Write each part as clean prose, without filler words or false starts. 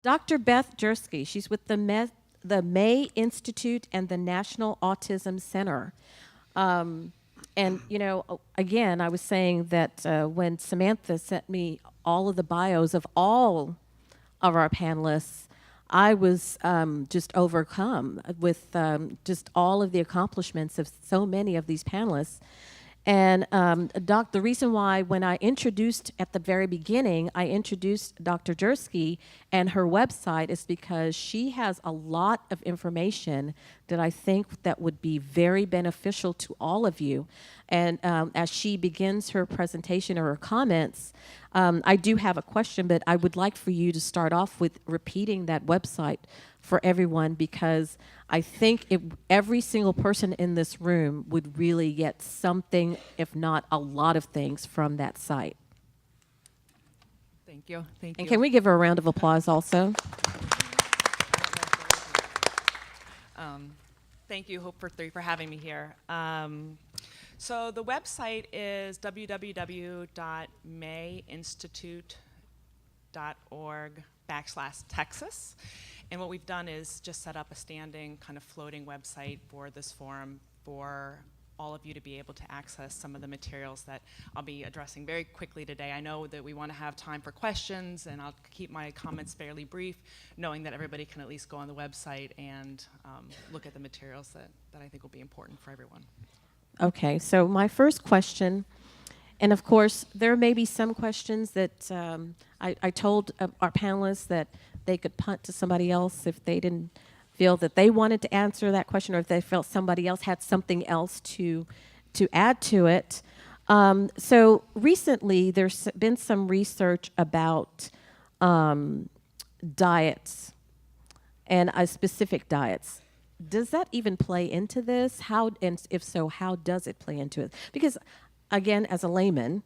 Dr. Beth Jersky. She's with the May Institute and the National Autism Center. And, again, I was saying that when Samantha sent me all of the bios of all of our panelists, I was just overcome with just all of the accomplishments of so many of these panelists. And the reason why when I introduced at the very beginning, I introduced Dr. Jersky and her website is because she has a lot of information that I think that would be very beneficial to all of you. And as she begins her presentation or her comments, I do have a question, but I would like for you to start off with repeating that website for everyone, because I think every single person in this room would really get something, if not a lot of things, from that site. Thank you. Thank you. And can we give her a round of applause also? Thank you, Hope for Three, for having me here. So the website is www.mayinstitute.org/Texas. And what we've done is just set up a standing kind of floating website for this forum for all of you to be able to access some of the materials that I'll be addressing very quickly today. I know that we want to have time for questions, and I'll keep my comments fairly brief, knowing that everybody can at least go on the website and look at the materials that I think will be important for everyone. Okay, so my first question, and of course, there may be some questions that I told our panelists that they could punt to somebody else if they didn't feel that they wanted to answer that question, or if they felt somebody else had something else to add to it. So recently, there's been some research about diets and specific diets. Does that even play into this? How, and if so, how does it play into it? Because, again, as a layman,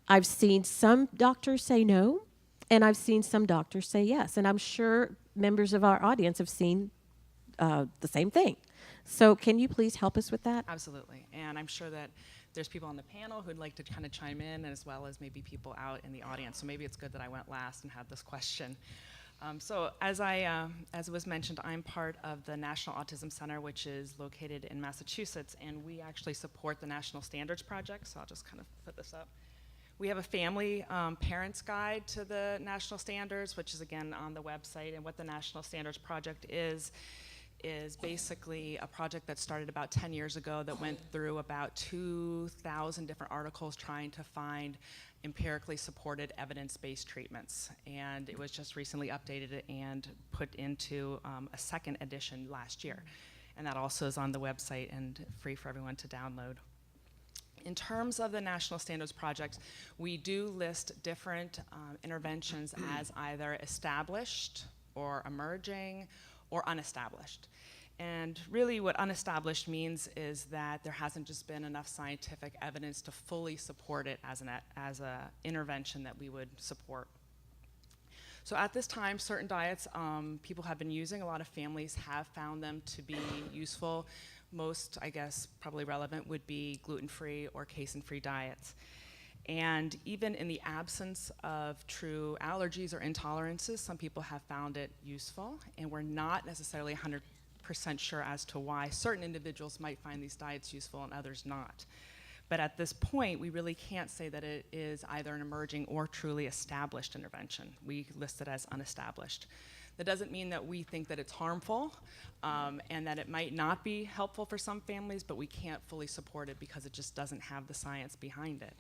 I've seen some doctors say no, and I've seen some doctors say yes. And I'm sure members of our audience have seen the same thing. So can you please help us with that? Absolutely. And I'm sure that there's people on the panel who'd like to kind of chime in, as well as maybe people out in the audience. So maybe it's good that I went last and had this question. So as was mentioned, I'm part of the National Autism Center, which is located in Massachusetts, and we actually support the National Standards Project. So I'll just kind of put this up. We have a family parents guide to the national standards, which is again on the website. And what the National Standards Project is basically a project that started about 10 years ago that went through about 2,000 different articles trying to find empirically supported evidence-based treatments. And it was just recently updated and put into a second edition last year. And that also is on the website and free for everyone to download. In terms of the National Standards Project, we do list different interventions as either established or emerging or unestablished. And really what unestablished means is that there hasn't just been enough scientific evidence to fully support it as an intervention that we would support. So at this time, certain diets people have been using, a lot of families have found them to be useful. Most, I guess, probably relevant would be gluten-free or casein-free diets. And even in the absence of true allergies or intolerances, some people have found it useful, and we're not necessarily 100% sure as to why certain individuals might find these diets useful and others not. But at this point, we really can't say that it is either an emerging or truly established intervention. We list it as unestablished. That doesn't mean that we think that it's harmful and that it might not be helpful for some families, but we can't fully support it because it just doesn't have the science behind it.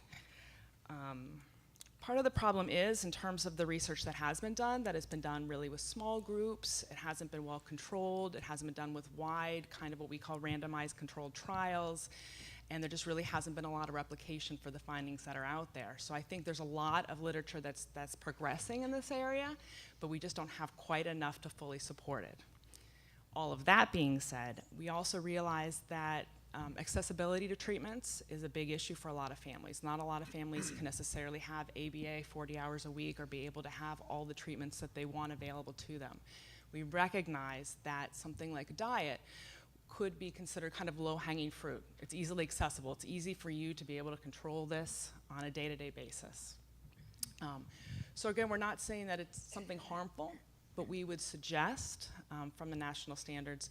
Part of the problem is, in terms of the research that has been done, that it's been done really with small groups. It hasn't been well controlled. It hasn't been done with wide, kind of what we call randomized controlled trials. And there just really hasn't been a lot of replication for the findings that are out there. So I think there's a lot of literature that's progressing in this area, but we just don't have quite enough to fully support it. All of that being said, we also realize that accessibility to treatments is a big issue for a lot of families. Not a lot of families can necessarily have ABA 40 hours a week or be able to have all the treatments that they want available to them. We recognize that something like a diet could be considered kind of low-hanging fruit. It's easily accessible. It's easy for you to be able to control this on a day-to-day basis. So again, we're not saying that it's something harmful. but we would suggest from the national standards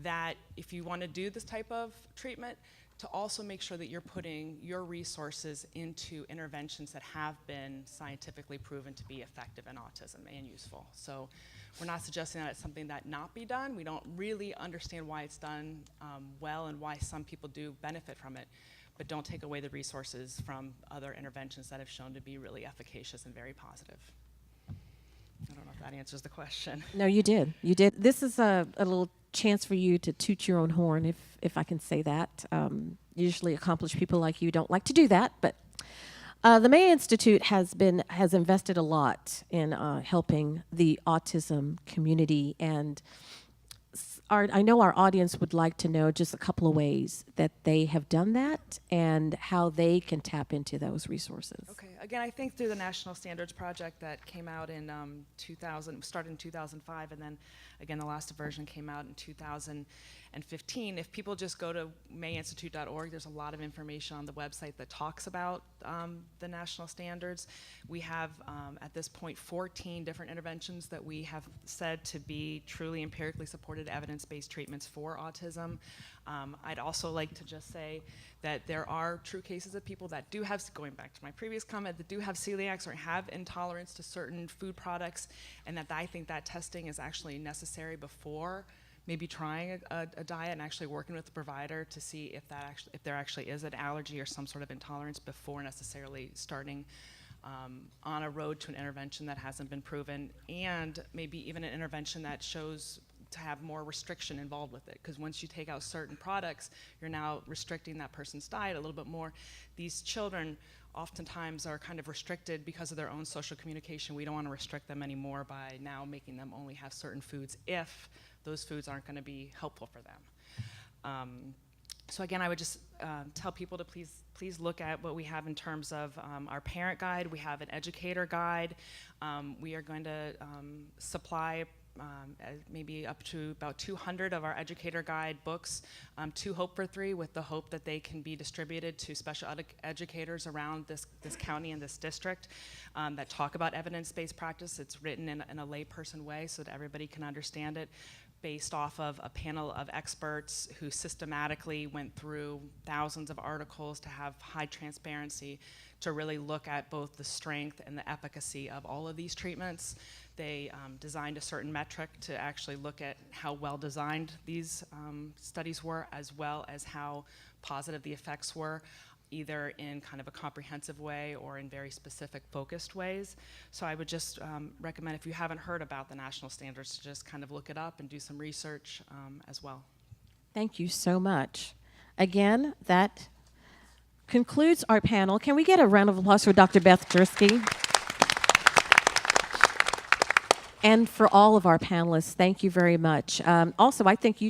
that if you want to do this type of treatment, to also make sure that you're putting your resources into interventions that have been scientifically proven to be effective in autism and useful. So we're not suggesting that it's something that not be done. We don't really understand why it's done well and why some people do benefit from it, but don't take away the resources from other interventions that have shown to be really efficacious and very positive. I don't know if that answers the question. No, you did. You did. This is a little chance for you to toot your own horn, if I can say that. Usually accomplished people like you don't like to do that, but the May Institute has invested a lot in helping the autism community, and I know our audience would like to know just a couple of ways that they have done that and how they can tap into those resources. Okay, again, I think through the National Standards Project that came out in 2000, started in 2005, and then again the last version came out in 2015. If people just go to mayinstitute.org, there's a lot of information on the website that talks about the national standards. We have, at this point, 14 different interventions that we have said to be truly empirically supported evidence-based treatments for autism. I'd also like to just say that there are true cases of people that do have, going back to my previous comment, that do have celiacs or have intolerance to certain food products, and that I think that testing is actually necessary before maybe trying a diet and actually working with the provider to see if there actually is an allergy or some sort of intolerance before necessarily starting on a road to an intervention that hasn't been proven, and maybe even an intervention that shows to have more restriction involved with it. Because once you take out certain products, you're now restricting that person's diet a little bit more. These children oftentimes are kind of restricted because of their own social communication. We don't want to restrict them anymore by now making them only have certain foods if those foods aren't going to be helpful for them. So again, I would just tell people to please look at what we have in terms of our parent guide. We have an educator guide. We are going to supply maybe up to about 200 of our educator guide books to Hope for 3, with the hope that they can be distributed to special educators around this county and this district that talk about evidence-based practice. It's written in a layperson way so that everybody can understand it, based off of a panel of experts who systematically went through thousands of articles to have high transparency, to really look at both the strength and the efficacy of all of these treatments. They designed a certain metric to actually look at how well designed these studies were, as well as how positive the effects were, either in kind of a comprehensive way or in very specific focused ways. So I would just recommend, if you haven't heard about the national standards, to just kind of look it up and do some research as well. Thank you so much. Again, that concludes our panel. Can we get a round of applause for Dr. Beth Jersky? And for all of our panelists, thank you very much. Also, I think you